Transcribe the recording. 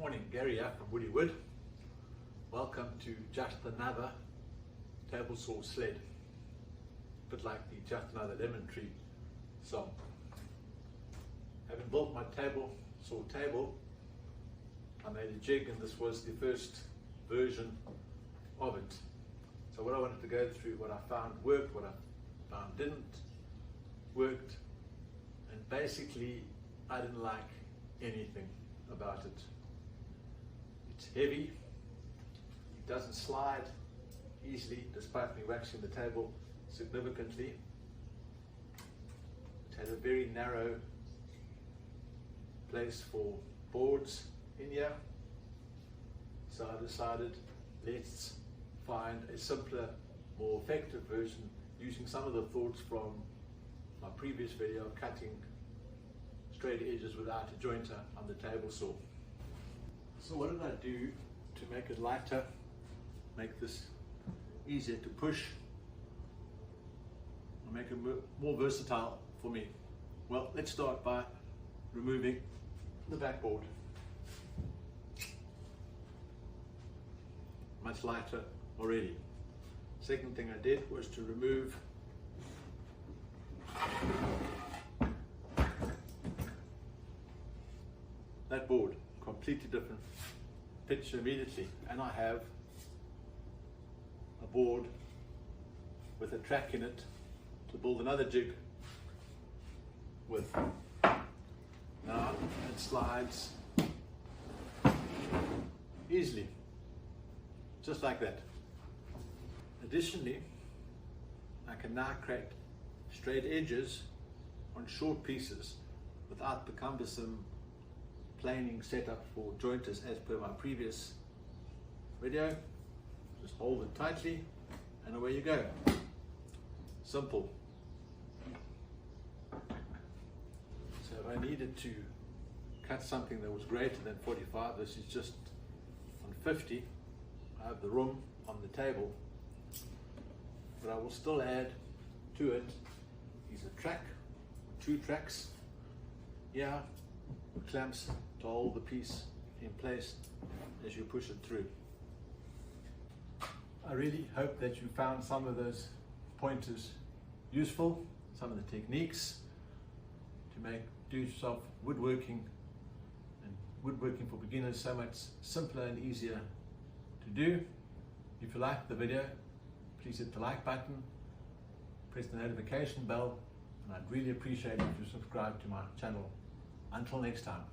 Morning, Gary here from Woody Wood. Welcome to just another Table Saw Sled. A bit like the Just Another Lemon Tree song. Having built my table saw table, I made a jig, and this was the first version of it. So what I wanted to go through, what I found worked, what I found didn't worked, and basically I didn't like anything about it. It's heavy, it doesn't slide easily despite me waxing the table significantly. It had a very narrow place for boards in here, so I decided let's find a simpler, more effective version using some of the thoughts from my previous video of cutting straight edges without a jointer on the table saw. So what did I do to make it lighter, make this easier to push, and make it more versatile for me? Well, let's start by removing the backboard. Much lighter already. Second thing I did was to remove that board. Completely different picture immediately, and I have a board with a track in it to build another jig with. Now it slides easily, just like that. Additionally, I can now create straight edges on short pieces without the cumbersome planing setup for jointers as per my previous video. Just hold it tightly and away you go. Simple. So if I needed to cut something that was greater than 45, this is just on 50. I have the room on the table, but I will still add to it is a track, 2 tracks. Yeah, clamps to hold the piece in place as you push it through. I really hope that you found some of those pointers useful, some of the techniques to make do-it-yourself woodworking and woodworking for beginners so much simpler and easier to do. If you liked the video, please hit the like button, press the notification bell, and I'd really appreciate if you subscribe to my channel. Until next time.